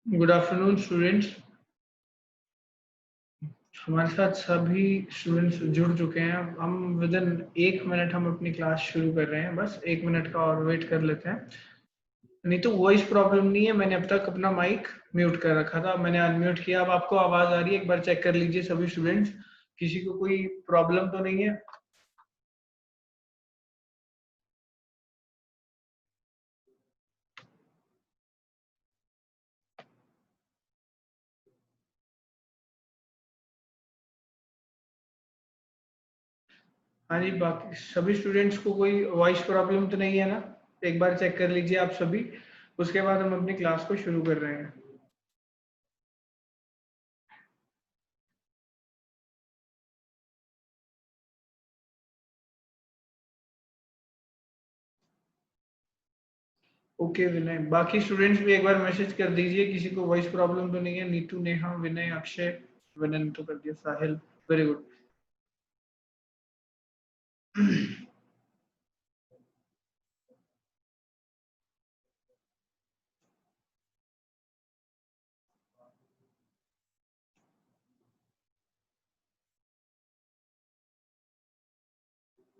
Good afternoon students. हमारे साथ सभी स्टूडेंट्स जुड़ चुके हैं। हम विद इन 1 मिनट हम अपनी क्लास शुरू कर रहे हैं। बस 1 मिनट का और वेट कर लेते हैं। नहीं तो वॉइस प्रॉब्लम नहीं है। मैंने अब तक अपना माइक म्यूट कर रखा था, मैंने अनम्यूट किया। अब आपको आवाज आ रही है? एक बार चेक कर लीजिए सभी स्टूडेंट्स, किसी को कोई प्रॉब्लम तो नहीं है? हाँ जी, बाकी सभी स्टूडेंट्स को कोई वॉइस प्रॉब्लम तो नहीं है ना? एक बार चेक कर लीजिए आप सभी, उसके बाद हम अपनी क्लास को शुरू कर रहे हैं। ओके विनय, बाकी स्टूडेंट्स भी एक बार मैसेज कर दीजिए किसी को वॉइस प्रॉब्लम तो नहीं है। नीतू, नेहा, विनय, अक्षय, विनय ने तो कर दिया, Sahil, very good.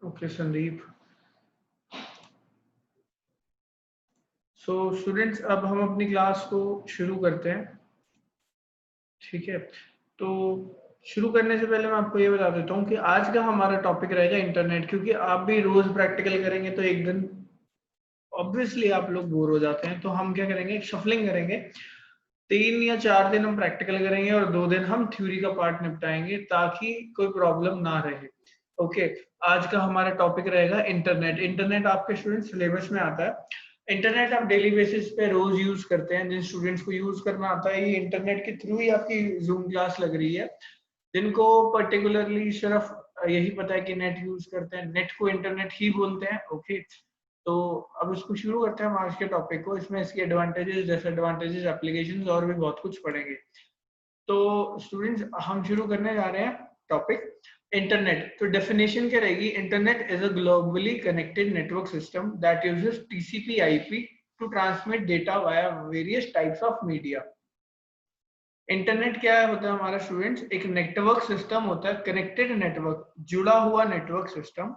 Okay Sandeep. So students, अब हम अपनी क्लास को शुरू करते हैं, ठीक है? तो शुरू करने से पहले मैं आपको ये बता देता हूँ कि आज का हमारा टॉपिक रहेगा इंटरनेट, क्योंकि आप भी रोज प्रैक्टिकल करेंगे तो एक दिन ऑब्वियसली आप लोग बोर हो जाते हैं। तो हम क्या करेंगे, शफलिंग करेंगे। 3 या 4 दिन हम प्रैक्टिकल करेंगे और 2 दिन हम थ्योरी का पार्ट निपटाएंगे, ताकि कोई प्रॉब्लम ना रहे। ओके, आज का हमारा टॉपिक रहेगा इंटरनेट। इंटरनेट आपके स्टूडेंट सिलेबस में आता है। इंटरनेट आप डेली बेसिस पे रोज यूज करते हैं। जिन स्टूडेंट्स को यूज करना आता है, ये इंटरनेट के थ्रू ही आपकी जूम क्लास लग रही है। जिनको पर्टिकुलरली सिर्फ यही पता है कि नेट यूज करते हैं, नेट को इंटरनेट ही बोलते हैं। ओके, तो अब इसको शुरू करते हैं हम आज के टॉपिक को। इसमें इसके एडवांटेजेस, डिसएडवांटेजेस, एप्लीकेशंस और भी बहुत कुछ पढ़ेंगे। तो स्टूडेंट्स, हम शुरू करने जा रहे हैं टॉपिक इंटरनेट। तो डेफिनेशन क्या रहेगी? Internet is a globally connected network system that uses TCP IP to transmit data via various types of media. Internet क्या होता है हमारा स्टूडेंट्स? एक नेटवर्क सिस्टम होता है, कनेक्टेड नेटवर्क, जुड़ा हुआ नेटवर्क सिस्टम।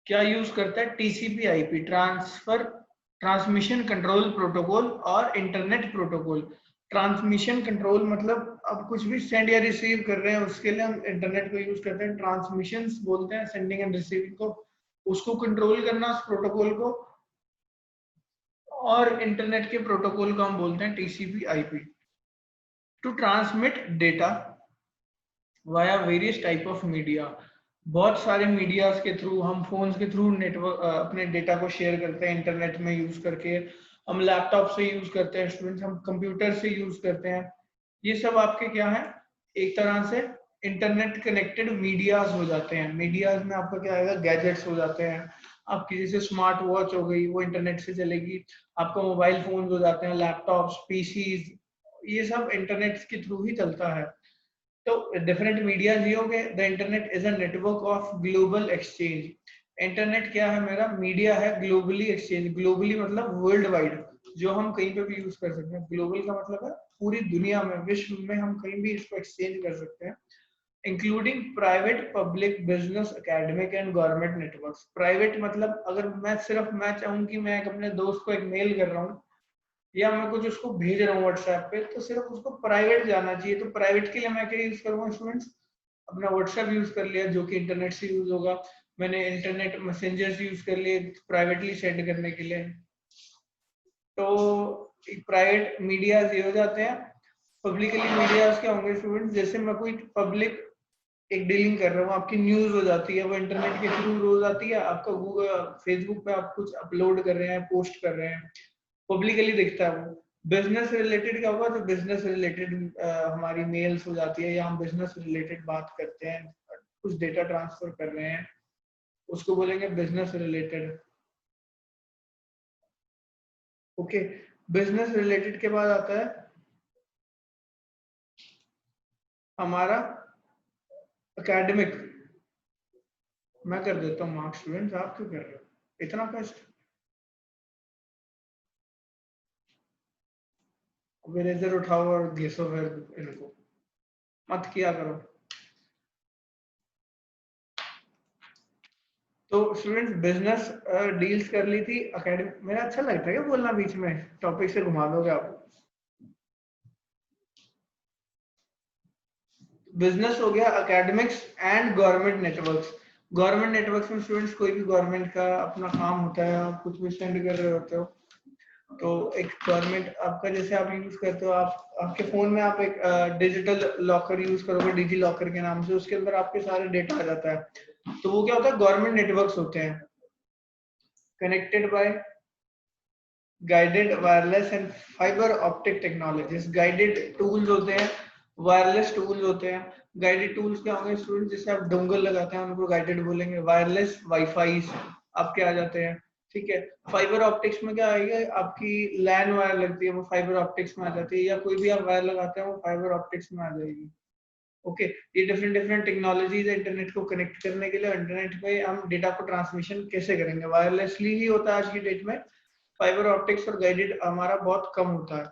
क्या यूज करता है? TCP IP, transfer transmission control protocol और इंटरनेट प्रोटोकॉल। ट्रांसमिशन कंट्रोल मतलब अब कुछ भी सेंड या रिसीव कर रहे हैं, उसके लिए हम इंटरनेट को यूज करते हैं। ट्रांसमिशन बोलते हैं सेंडिंग एंड रिसीविंग को, उसको कंट्रोल करना उस प्रोटोकॉल को। और इंटरनेट के प्रोटोकॉल को हम बोलते हैं TCP IP. To transmit data via various type of media, बहुत सारे मीडियाज के थ्रू, हम फोन्स के थ्रू नेटवर्क अपने डेटा को शेयर करते हैं इंटरनेट में यूज करके। हम लैपटॉप से यूज करते हैं स्टूडेंट्स, हम कंप्यूटर से यूज करते हैं। ये सब आपके क्या है? एक तरह से इंटरनेट कनेक्टेड मीडियाज हो जाते हैं। मीडियाज में आपका क्या आएगा? गैजेट्स हो जाते हैं। आपकी जैसे स्मार्ट वॉच हो गई, वो इंटरनेट से चलेगी। आपका मोबाइल फोन हो जाते हैं, लैपटॉप्स, पीसीज, ये सब इंटरनेट के थ्रू ही चलता है। तो डिफरेंट मीडिया ये हो गए। The internet is a network of global exchange. Internet क्या है? मेरा मीडिया है ग्लोबली एक्सचेंज। ग्लोबली मतलब वर्ल्ड वाइड, जो हम कहीं पे भी यूज कर सकते हैं। ग्लोबल का मतलब है पूरी दुनिया में, विश्व में हम कहीं भी इसको एक्सचेंज कर सकते हैं। Including private, public, business, academic and government networks. Private मतलब अगर मैं चाहूँ कि मैं एक अपने दोस्त को एक मेल कर रहा हूँ, या मैं कुछ उसको भेज रहा हूँ व्हाट्सएप पे, तो सिर्फ उसको प्राइवेट जाना चाहिए। तो प्राइवेट के लिए मैं क्या यूज करूंगा स्टूडेंट्स? अपना व्हाट्सएप यूज कर लिया, जो कि इंटरनेट से यूज होगा। मैंने इंटरनेट मैसेंजर्स यूज कर लिए प्राइवेटली सेंड करने के लिए। तो प्राइवेट मीडियाज ये हो जाते हैं। पब्लिकली मीडियाज क्या होंगे स्टूडेंट्स? जैसे मैं कोई पब्लिक एक डीलिंग कर रहा हूँ, आपकी न्यूज हो जाती है, वो इंटरनेट के थ्रू रोज आती है। आपका गूगल, फेसबुक पे आप कुछ अपलोड कर रहे हैं, पोस्ट कर रहे हैं, पब्लिकली दिखता है वो। बिजनेस रिलेटेड क्या होगा? तो बिजनेस रिलेटेड हमारी मेल्स हो जाती है, या हम बिजनेस रिलेटेड बात करते हैं, कुछ डेटा ट्रांसफर कर रहे हैं, उसको बोलेंगे business related. Okay, business related के बाद आता है हमारा एकेडमिक। मैं कर देता हूँ मार्क्स, स्टूडेंट्स आप क्यों कर रहे हो इतना कष्ट? अब इरेजर उठाओ और घिसो फिर इनको, मत किया करो। तो स्टूडेंट्स बिजनेस डील्स कर ली थी, एकेडमिक मेरा अच्छा लगता है क्या बोलना बीच में, टॉपिक से घुमा दोगे आप। बिजनेस हो गया, academics and government networks. Government networks में स्टूडेंट्स कोई भी गवर्नमेंट का अपना काम होता है, आप कुछ भी सेंड कर रहे होते हो, तो एक गवर्नमेंट आपका, जैसे आप यूज करते हो, आप आपके फोन में आप एक डिजिटल लॉकर यूज करोगे, डिजी लॉकर के नाम से, उसके अंदर आपके सारे डेटा आ जाता है। तो वो क्या होता है, गवर्नमेंट नेटवर्क्स होते हैं, connected by guided wireless and fibre optic technologies. Guided tools होते हैं, वायरलेस टूल्स होते हैं। गाइडेड टूल्स क्या होंगे स्टूडेंट, जैसे आप डोंगल लगाते हैं उनको गाइडेड बोलेंगे, वायरलेस वाईफाई आपके आ जाते हैं, ठीक है। फाइबर ऑप्टिक्स में क्या आएगा, आपकी लैन वायर लगती है वो फाइबर ऑप्टिक्स में आ जाती है, या कोई भी आप वायर लगाते हैं वो फाइबर ऑप्टिक्स में आ जाएगी। ओके, ये डिफरेंट डिफरेंट टेक्नोलॉजीज है इंटरनेट को कनेक्ट करने के लिए। इंटरनेट पे हम डेटा को ट्रांसमिशन कैसे करेंगे, वायरलेसली ही होता है आज की डेट में, फाइबर ऑप्टिक्स और गाइडेड हमारा बहुत कम होता है।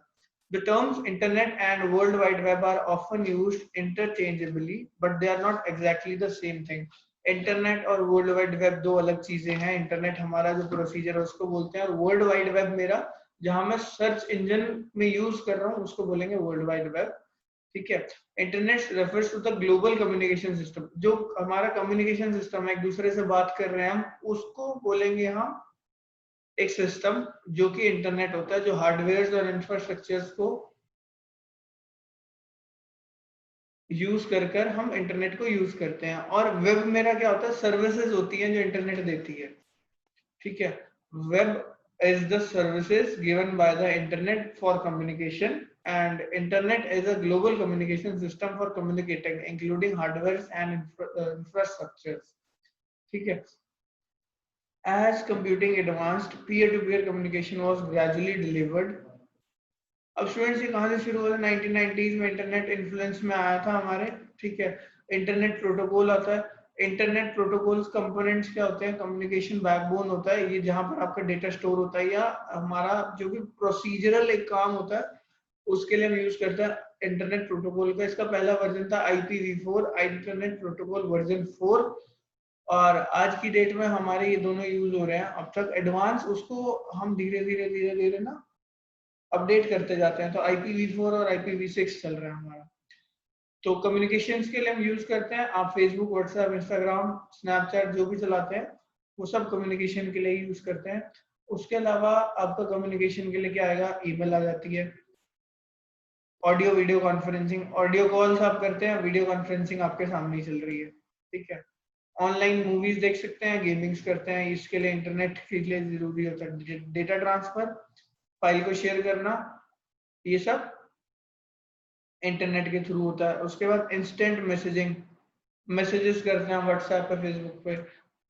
The terms internet and world wide web are often used interchangeably, but they are not exactly the same thing. Internet और वर्ल्ड वाइड वेब दो अलग चीजें हैं। इंटरनेट हमारा जो प्रोसीजर है उसको बोलते हैं, और वर्ल्ड वाइड वेब मेरा जहां मैं सर्च इंजन में यूज कर रहा हूँ उसको बोलेंगे वर्ल्ड वाइड वेब, ठीक है। Internet refers to the global communication system, जो हमारा कम्युनिकेशन सिस्टम है, एक दूसरे से बात कर रहे हैं हम, उसको बोलेंगे हम एक सिस्टम, जो कि इंटरनेट होता है, जो हार्डवेयर और इंफ्रास्ट्रक्चर्स को यूज कर कर हम इंटरनेट को यूज करते हैं। और वेब मेरा क्या होता है, सर्विसेज होती हैं जो इंटरनेट देती है, ठीक है। Web is the services given by the internet for communication, and internet is a global communication system for communicating including hardware and infrastructures, ठीक है। As computing advanced, peer-to-peer communication was gradually delivered। अब students ये कहाँ से शुरू हुआ था, 1990s में इंटरनेट इन्फ्लुएंस में आया था हमारे, ठीक है। इंटरनेट प्रोटोकॉल आता है। इंटरनेट प्रोटोकॉल्स कंपोनेंट्स क्या होते हैं, कम्युनिकेशन बैकबोन होता है, ये जहां पर आपका डेटा स्टोर होता है, या हमारा जो भी प्रोसीजरल एक काम होता है उसके लिए हम यूज करते हैं इंटरनेट प्रोटोकॉल का। इसका पहला वर्जन था IPv4, इंटरनेट प्रोटोकॉल वर्जन 4, और आज की डेट में हमारे ये दोनों यूज हो रहे हैं। अब तक एडवांस उसको हम धीरे धीरे धीरे धीरे ना अपडेट करते जाते हैं, तो IPv4 और IPv6 चल रहा है हमारा। तो कम्युनिकेशंस के लिए हम यूज करते हैं, आप फेसबुक, व्हाट्सएप, इंस्टाग्राम, स्नैपचैट जो भी चलाते हैं वो सब कम्युनिकेशन के लिए यूज करते हैं। उसके अलावा आपका कम्युनिकेशन के लिए क्या आएगा, ईमेल आ जाती है, audio video conferencing, audio calls आप करते हैं, वीडियो कॉन्फ्रेंसिंग आपके सामने ही चल रही है, ठीक है। ऑनलाइन मूवीज देख सकते हैं, गेमिंग्स करते हैं, इसके लिए इंटरनेट के लिए जरूरी होता है डेटा ट्रांसफर, फाइल को शेयर करना, ये सब इंटरनेट के थ्रू होता है। उसके बाद इंस्टेंट मैसेजिंग, मैसेजेस करते हैं व्हाट्सएप पे, फेसबुक पे।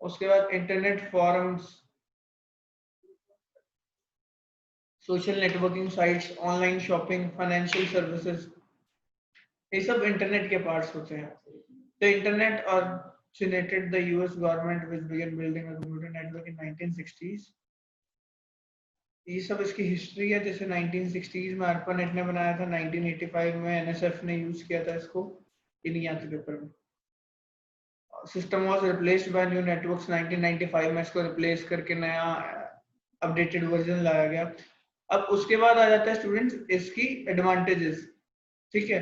उसके बाद internet forums, social networking sites, online shopping, financial services, ये सब इंटरनेट के पार्ट्स होते हैं। तो internet originated the US government which began building a computer network in 1960s। ये सब इसकी हिस्ट्री है, जैसे 1960s में ARPANET ने बनाया था, 1985 में NSF ने यूज किया था इसको, ये नहीं आते पेपर में। System was replaced by new networks, 1995 में इसको रिप्लेस करके नया अपडेटेड वर्जन लाया गया। अब उसके बाद आ जाता है स्टूडेंट्स इसकी एडवांटेजेस, ठीक है,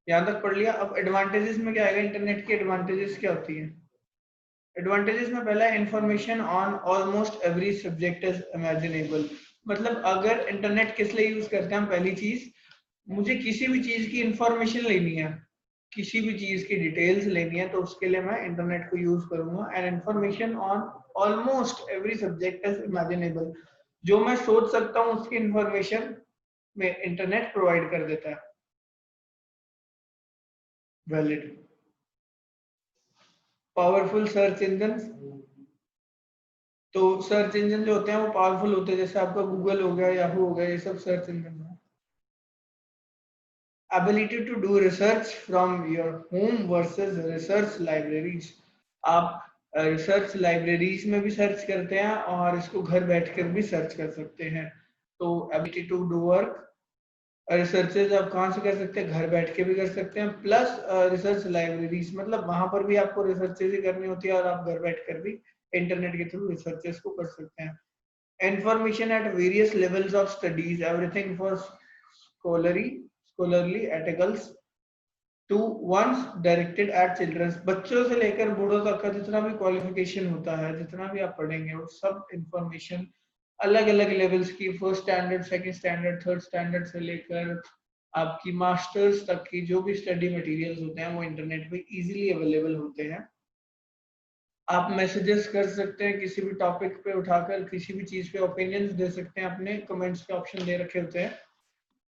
यहाँ तक पढ़ लिया। अब एडवांटेजेस में क्या आएगा, इंटरनेट की एडवांटेजेस क्या होती है। एडवांटेजेस में पहला है information on almost every subject is imaginable. मतलब अगर इंटरनेट किस लिए यूज करते हैं हम, पहली चीज, मुझे किसी भी चीज की इंफॉर्मेशन लेनी है, किसी भी चीज की डिटेल्स लेनी है, तो उसके लिए मैं इंटरनेट को यूज करूंगा। And information on almost every subject is imaginable, जो मैं सोच सकता हूँ उसकी इंफॉर्मेशन में इंटरनेट प्रोवाइड कर देता है। वैलिड। पावरफुल सर्च इंजन, तो सर्च इंजन जो होते हैं वो पावरफुल होते हैं, जैसे आपका गूगल हो गया, याहू हो गया, ये सब सर्च इंजन है। ability to do research from your home versus research libraries। आप रिसर्च लाइब्रेरीज में भी सर्च करते हैं और इसको घर बैठकर भी सर्च कर सकते हैं। तो ability to do work researches आप कहाँ से कर सकते हैं, घर बैठ के भी कर सकते हैं, प्लस रिसर्च लाइब्रेरीज, मतलब वहां पर भी आपको रिसर्चेज ही करनी होती है और आप घर बैठ कर भी इंटरनेट के थ्रू रिसर्चेज को कर सकते हैं. Information at various levels of studies, everything for scholarly articles to ones directed at children. बच्चों से लेकर बूढ़ों तक का जितना भी क्वालिफिकेशन होता है, जितना भी आप पढ़ेंगे वो सब इंफॉर्मेशन अलग अलग लेवल्स की, first standard, second standard, third standard से लेकर आपकी मास्टर्स तक की जो भी स्टडी मटेरियल्स होते हैं वो इंटरनेट पे इजीली अवेलेबल होते हैं. आप मैसेजेस कर सकते हैं किसी भी टॉपिक पे उठाकर, किसी भी चीज पे ओपिनियंस दे सकते हैं, अपने कमेंट्स के ऑप्शन दे रखे होते हैं.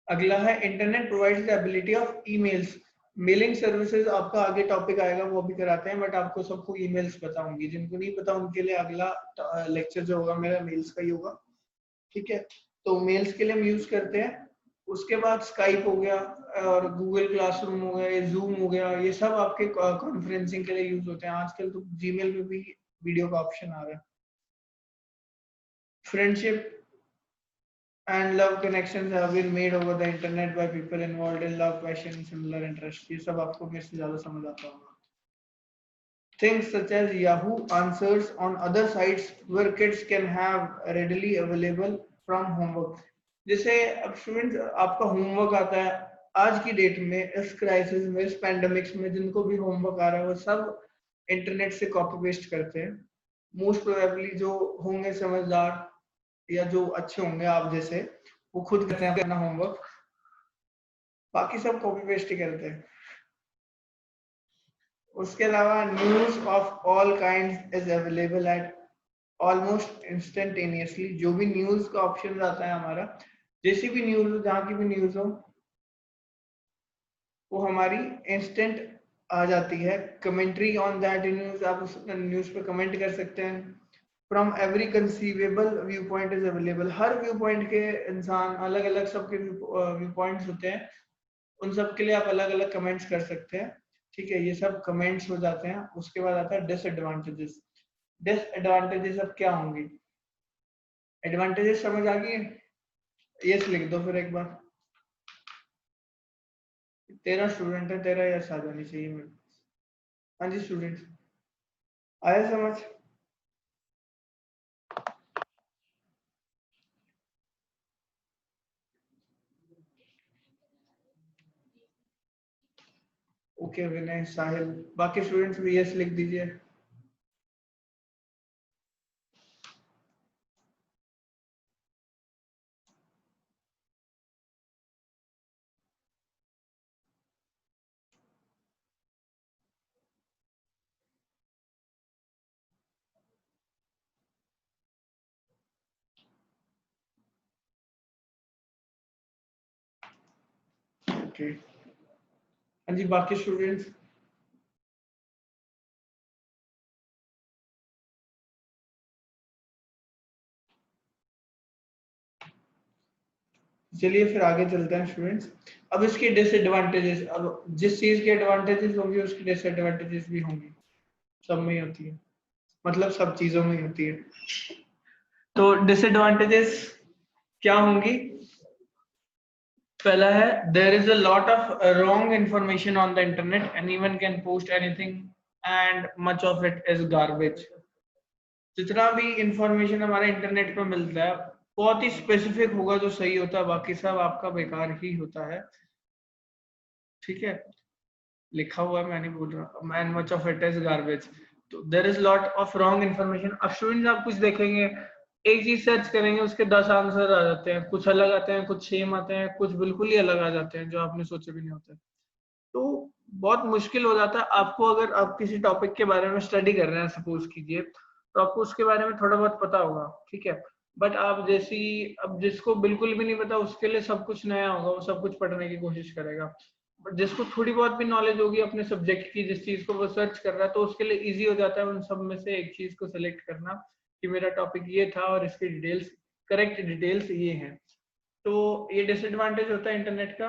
अगला है internet provides the ability of emails. Mailing services आपका आगे टॉपिक आएगा वो भी कराते हैं, बट आपको सबको ईमेल्स बताऊंगी, जिनको नहीं पता उनके लिए अगला लेक्चर जो होगा मेरा मेल्स का ही होगा. ठीक है, तो मेल्स के लिए हम यूज करते हैं. उसके बाद स्काइप हो गया और गूगल क्लासरूम हो गया, जूम हो गया, ये सब आपके कॉन्फ्रेंसिंग के लिए यूज होते हैं. आजकल तो जीमेल पे भी वीडियो का ऑप्शन आ रहा है. Friendship and love connections have been made over the internet by people involved in love, passion, similar interests. ये सब आपको मेरे से ज्यादा समझ आता होगा. Things such as Yahoo answers on other sites where kids can have readily available from homework. जैसे अब स्टूडेंट आपका होमवर्क आता है आज की डेट में, इस क्राइसिस में, इस पैंडेमिक्स में, जिनको भी होमवर्क आ रहा है वो सब इंटरनेट से कॉपी पेस्ट करते हैं. मोस्ट प्रोबेबली जो होंगे समझदार या जो अच्छे होंगे आप जैसे, वो खुद करते हैं अपना होमवर्क, बाकी सब कॉपी पेस्ट ही करते हैं. उसके अलावा news of all kinds is available at almost instantaneously. जो भी न्यूज का ऑप्शन आता है हमारा, जैसी भी न्यूज हो, जहाँ की भी न्यूज हो, वो हमारी इंस्टेंट आ जाती है. कमेंट्री ऑन दैट न्यूज, आप उस न्यूज पे कमेंट कर सकते हैं. From every conceivable view point is available. Her view point के इंसान अलग अलग, सबके व्यू पॉइंट्स होते हैं, उन सब के लिए आप अलग अलग कमेंट्स कर सकते हैं. ठीक है, ये सब कमेंट्स हो जाते हैं. उसके बाद आता है डिसएडवांटेजेस. डिसएडवांटेजेस अब क्या होंगी, एडवांटेजेस समझ आ गई. यस लिख दो फिर एक बार. तेरा स्टूडेंट है, तेरा यस आ जानी चाहिए मेरे. हाँ जी स्टूडेंट, आया समझ. ओके विनय, साहिल, बाकी स्टूडेंट्स भी यस लिख दीजिए. ओके, हाँ जी बाकी स्टूडेंट्स. चलिए फिर आगे चलते हैं स्टूडेंट्स. अब इसके डिसएडवांटेजेस, अब जिस चीज के एडवांटेजेस होंगे उसकी डिसएडवांटेजेस भी होंगी. सब में ही होती है, मतलब सब चीजों में ही होती है. तो डिसएडवांटेजेस क्या होंगी. पहला है there is a lot of wrong information on the internet, anyone can post anything and much of it is garbage. जितना भी इंफॉर्मेशन हमारे इंटरनेट पे मिलता है बहुत ही स्पेसिफिक होगा जो सही होता है, बाकी सब आपका बेकार ही होता है. ठीक है, लिखा हुआ है, मैं नहीं बोल रहा. And much of it is garbage. तो there is lot of wrong information. अब स्टूडेंट्स आप कुछ देखेंगे, एक चीज सर्च करेंगे, उसके 10 आंसर आ जाते हैं, कुछ अलग आते हैं, कुछ सेम आते हैं, कुछ बिल्कुल ही अलग आ जाते हैं जो आपने सोचे भी नहीं होते. तो बहुत मुश्किल हो जाता है आपको. अगर आप किसी टॉपिक के बारे में स्टडी कर रहे हैं सपोज कीजिए, तो आपको उसके बारे में थोड़ा बहुत पता होगा. ठीक है, बट आप जैसी, अब जिसको बिल्कुल भी नहीं पता उसके लिए सब कुछ नया होगा, वो सब कुछ पढ़ने की कोशिश करेगा. बट जिसको थोड़ी बहुत भी नॉलेज होगी अपने सब्जेक्ट की, जिस चीज को वो सर्च कर रहा है, तो उसके लिए इजी हो जाता है उन सब में से एक चीज को सिलेक्ट करना कि मेरा टॉपिक ये था और इसकी डिटेल्स, करेक्ट डिटेल्स ये हैं. तो ये डिसएडवांटेज होता है इंटरनेट का.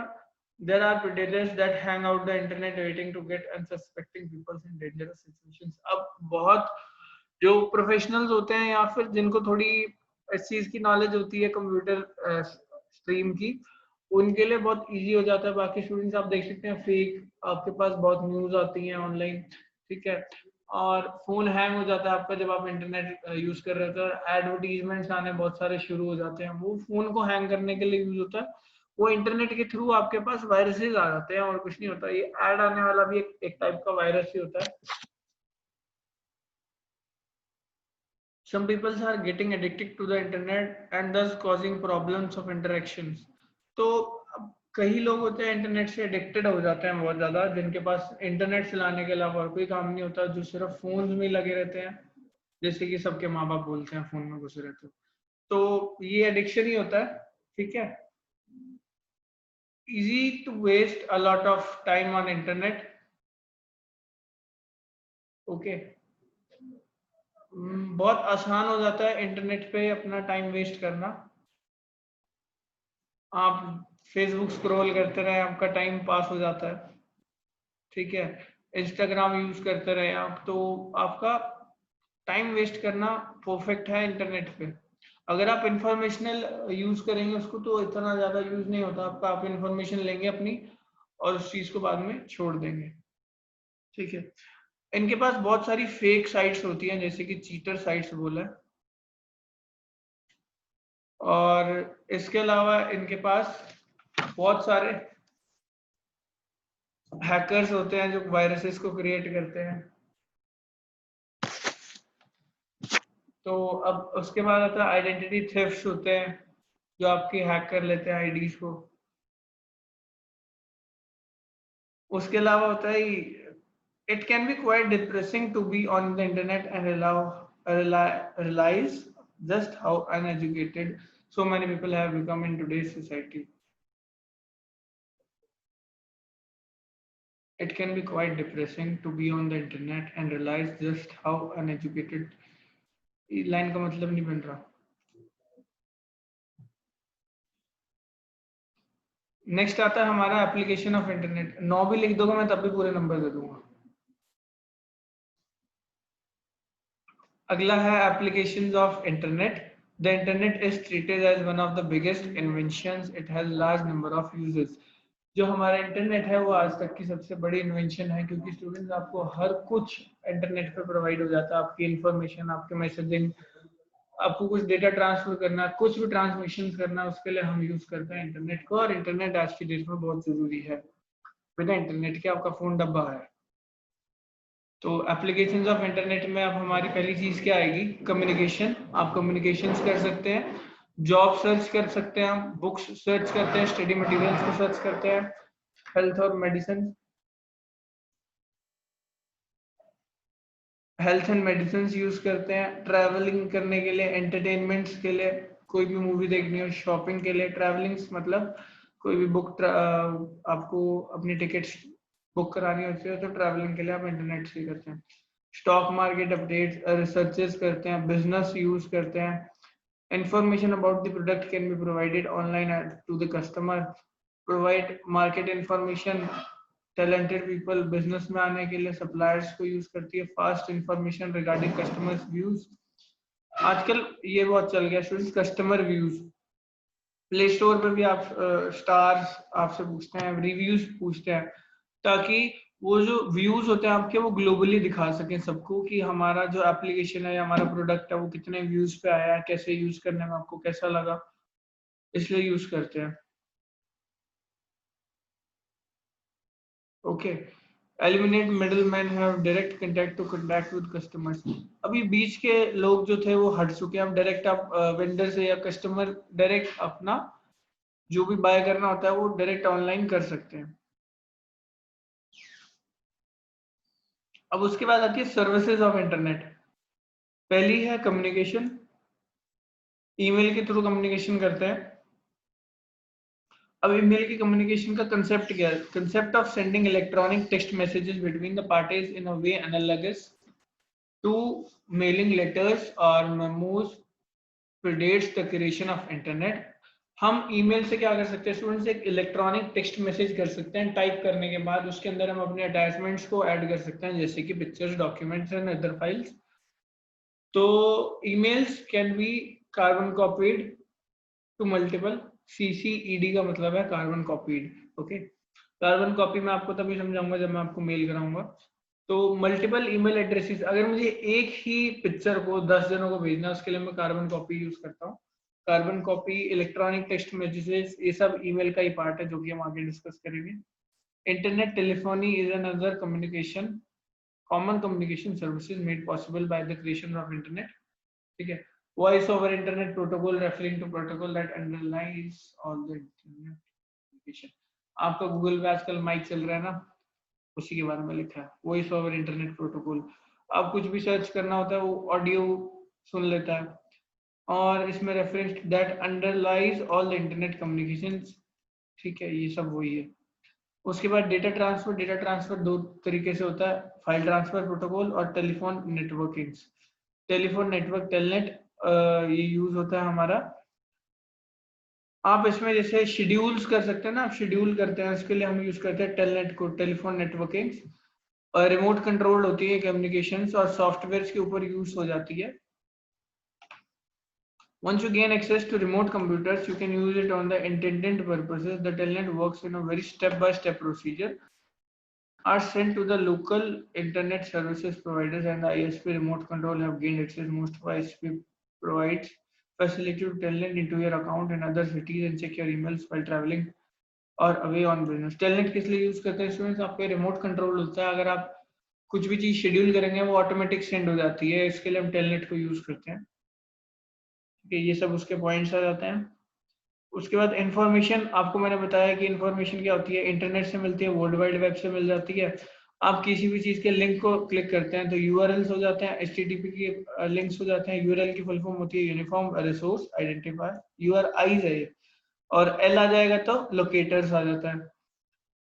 There are predators that hang out the internet waiting to get unsuspecting people in dangerous situations. अब बहुत जो प्रोफेशनल्स होते हैं या फिर जिनको थोड़ी इस चीज की नॉलेज होती है कंप्यूटर स्ट्रीम की, उनके लिए बहुत इजी हो जाता है। बाकी स्टूडेंट्स आप देख सकते हैं फेक आपके पास बहुत न्यूज आती हैं ऑनलाइन, ठीक है, और फोन हैंग हो जाता है आपका जब आप इंटरनेट यूज कर रहे हो, तो एडवर्टीजमेंट्स आने बहुत सारे शुरू हो जाते हैं, वो फोन को हैंग करने के लिए यूज होता है। वो इंटरनेट के थ्रू आपके पास वायरसेस आ जाते हैं और कुछ नहीं होता। ये ऐड आने वाला भी एक टाइप का वायरस ही होता है। Some people are getting addicted to the internet and thus causing problems of interactions. तो अब कई लोग होते हैं इंटरनेट से एडिक्टेड हो जाते हैं बहुत ज्यादा, जिनके पास इंटरनेट चलाने के अलावा और कोई काम नहीं होता, जो सिर्फ फोन में लगे रहते हैं, जैसे कि सबके माँ बाप बोलते हैं फोन में घुसे रहते हो। तो ये एडिक्शन ही होता है, ठीक है। Easy to waste a lot of time on internet, okay. बहुत आसान हो जाता है इंटरनेट पे अपना टाइम वेस्ट करना। आप फेसबुक स्क्रॉल करते रहे, आपका टाइम पास हो जाता है, ठीक है। इंस्टाग्राम यूज करते रहे आप, तो आपका टाइम वेस्ट करना परफेक्ट है इंटरनेट पे। अगर आप इंफॉर्मेशनल यूज करेंगे उसको तो इतना ज्यादा यूज नहीं होता आपका, आप इंफॉर्मेशन लेंगे अपनी और उस चीज को बाद में छोड़ देंगे, ठीक है। इनके पास बहुत सारी फेक साइट्स होती हैं, जैसे कि चीटर साइट्स बोला है, और इसके अलावा इनके पास बहुत सारे हैकर्स होते हैं जो वायरसेस को क्रिएट करते हैं। तो अब उसके बाद आता है आइडेंटिटी थेफ्ट होते हैं, जो आपकी हैक कर लेते हैं आईडीज को। उसके अलावा होता है it can be quite depressing to be on the internet and realise just how uneducated so many people have become in today's society. It can be quite depressing to be on the internet and realize just how uneducated, line का मतलब नहीं बन रहा। Next आता है हमारा application of internet. 9 भी लिख दोगे मैं तब भी पूरे नंबर दे दूंगा। अगला है applications of internet. The internet is treated as one of the biggest inventions, it has large number of users. जो हमारा इंटरनेट है वो आज तक की सबसे बड़ी इन्वेंशन है, क्योंकि स्टूडेंट्स आपको हर कुछ इंटरनेट पर प्रोवाइड हो जाता है। आपकी इंफॉर्मेशन, आपके मैसेजिंग, आपको कुछ डेटा ट्रांसफर करना, कुछ भी ट्रांसमिशन करना, उसके लिए हम यूज करते हैं इंटरनेट को। और इंटरनेट आज की डेट में बहुत जरूरी है, बिना इंटरनेट के आपका फोन डब्बा है। तो एप्लीकेशंस ऑफ इंटरनेट में अब हमारी पहली चीज क्या आएगी, कम्युनिकेशन। आप कम्युनिकेशंस कर सकते हैं, जॉब सर्च कर सकते हैं, आप बुक्स सर्च करते हैं, स्टडी मटेरियल्स को सर्च करते हैं, हेल्थ और medicine, health and medicine use करते हैं, ट्रैवलिंग करने के लिए, एंटरटेनमेंट्स के लिए, कोई भी मूवी देखनी हो, शॉपिंग के लिए, ट्रैवलिंग मतलब कोई भी बुक आपको अपनी टिकट्स बुक करानी होती है तो ट्रैवलिंग के लिए आप इंटरनेट से करते हैं। स्टॉक मार्केट अपडेट्स, रिसर्चेस करते हैं, बिजनेस यूज करते हैं, information about the product can be provided online to the customer, provide market information, talented people business में आने के लिए सप्लायर्स को यूज करती है, fast information regarding customers views. आजकल ये बहुत चल गया students, customer views. Play store पर भी आप स्टार्स आपसे पूछते हैं, रिव्यूज पूछते हैं, ताकि वो जो व्यूज होते हैं आपके वो ग्लोबली दिखा सकें सबको कि हमारा जो एप्लीकेशन है या हमारा प्रोडक्ट है वो कितने व्यूज पे आया है, कैसे यूज करने में आपको कैसा लगा, इसलिए यूज करते हैं, okay. Eliminate middle man, have direct contact to contact with customers. अभी बीच के लोग जो थे वो हट चुके हैं, अब डायरेक्ट आप वेंडर से या कस्टमर डायरेक्ट अपना जो भी बाय करना होता है वो डायरेक्ट ऑनलाइन कर सकते हैं। अब उसके बाद आती है सर्विसेज ऑफ इंटरनेट। पहली है कम्युनिकेशन, ईमेल के थ्रू कम्युनिकेशन करते हैं। अब ईमेल की कम्युनिकेशन का कंसेप्ट क्या है, concept of sending electronic text messages between the parties in a way analogous to mailing letters और memos predates the creation of internet. हम ईमेल से क्या कर सकते हैं स्टूडेंट्स, एक इलेक्ट्रॉनिक टेक्स्ट मैसेज कर सकते हैं, टाइप करने के बाद उसके अंदर हम अपने अटैचमेंट्स को ऐड कर सकते हैं, जैसे कि pictures, documents and other files. तो emails can be carbon copied to multiple, CCED का मतलब है carbon copied. Okay, carbon copy मैं आपको तभी समझाऊंगा जब मैं आपको मेल कराऊंगा। तो मल्टीपल ईमेल एड्रेसेस, अगर मुझे एक ही पिक्चर को 10 जनों को भेजना है उसके लिए मैं कार्बन कॉपी यूज करता हूँ। Carbon copy, electronic text messages, ये सब ईमेल का ही पार्ट है जो कि हम आगे डिस्कस करेंगे। Internet telephony is another communication, common communication services made possible by the creation of internet. ठीक है, voice over internet protocol referring to protocol that underlies all the internet communication. आपका गूगल पे आजकल माइक चल रहा है ना, उसी के बारे में लिखा है, वॉइस ओवर इंटरनेट प्रोटोकॉल। आप कुछ भी सर्च करना होता है वो ऑडियो सुन लेता है। और इसमें reference that underlies all the internet communications. ठीक है, ये सब वही है। उसके बाद डेटा ट्रांसफर, डेटा ट्रांसफर दो तरीके से होता है, फाइल ट्रांसफर प्रोटोकॉल और telephone networking. Telephone network telnet ये यूज होता है हमारा। आप इसमें जैसे शेड्यूल्स कर सकते हैं ना, आप शेड्यूल करते हैं, इसके लिए हम यूज करते हैं टेलनेट को, टेलीफोन नेटवर्किंग। और रिमोट कंट्रोल होती है कम्युनिकेशंस और सॉफ्टवेयर के ऊपर यूज हो जाती है। Once you gain access to remote computers, you can use it on the intended purposes. The telnet works in a very step-by-step procedure. Are sent to the local internet services providers, and the ISP remote control have gained access. Most ISP provides facility to telnet into your account in other cities and check your emails while traveling और away on business. Telnet किस लिए use करते हैं students? आपका remote control होता है, अगर आप कुछ भी चीज शेड्यूल करेंगे वो ऑटोमेटिक सेंड हो जाती है, इसके लिए हम टेलनेट को यूज करते हैं। ठीक है, ये सब उसके पॉइंट्स आ जाते हैं। उसके बाद इंफॉर्मेशन, आपको मैंने बताया कि इंफॉर्मेशन क्या होती है, इंटरनेट से मिलती है, वर्ल्ड वाइड वेब से मिल जाती है। आप किसी भी चीज के लिंक को क्लिक करते हैं तो यूआरएल्स हो जाते हैं, HTTP के लिंक्स हो जाते हैं। यूआरएल की फुल फॉर्म होती है यूनिफॉर्म रिसोर्स आइडेंटिफायर, यूआरआईज है ये। और एल आ जाएगा तो लोकेटर्स आ जाता है।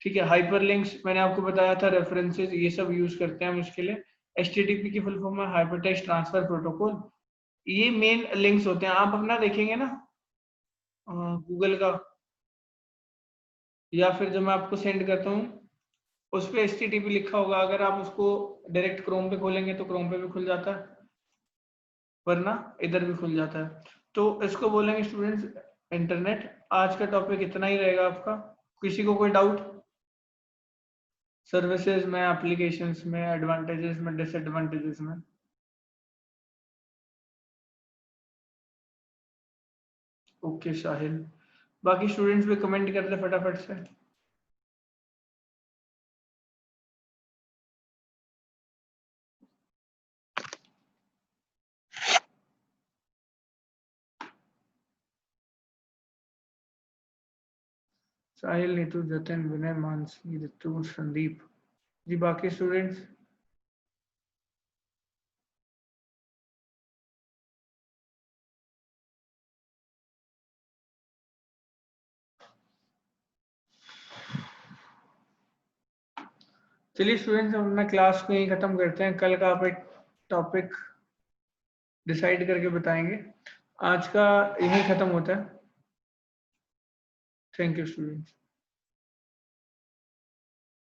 ठीक है, हाइपरलिंक्स मैंने आपको बताया था, रेफरेंसेस, ये सब यूज करते हैं हम इसके लिए। HTTP की फुल फॉर्म है हाइपरटेक्स्ट ट्रांसफर प्रोटोकॉल। ये मेन लिंक्स होते हैं, आप अपना देखेंगे ना गूगल का, या फिर जब मैं आपको सेंड करता हूँ उस पर HTTP लिखा होगा, अगर आप उसको डायरेक्ट क्रोम पे खोलेंगे तो क्रोम पे भी खुल जाता है, वरना इधर भी खुल जाता है। तो इसको बोलेंगे स्टूडेंट्स इंटरनेट। आज का टॉपिक इतना ही रहेगा आपका। किसी को कोई डाउट सर्विसेज में, एप्लीकेशंस में, एडवांटेजेस में, डिसएडवांटेजेस में? ओके साहिल, बाकी स्टूडेंट्स भी कमेंट कर दे फटाफट से। साहिल, नीतू, जतिन, विनय, मानसी, ऋतु, संदीप जी, बाकी स्टूडेंट्स? चलिए स्टूडेंट्स, हम अपना क्लास को यहीं खत्म करते हैं। कल का आप एक टॉपिक डिसाइड करके बताएंगे। आज का यहीं खत्म होता है। Thank you students.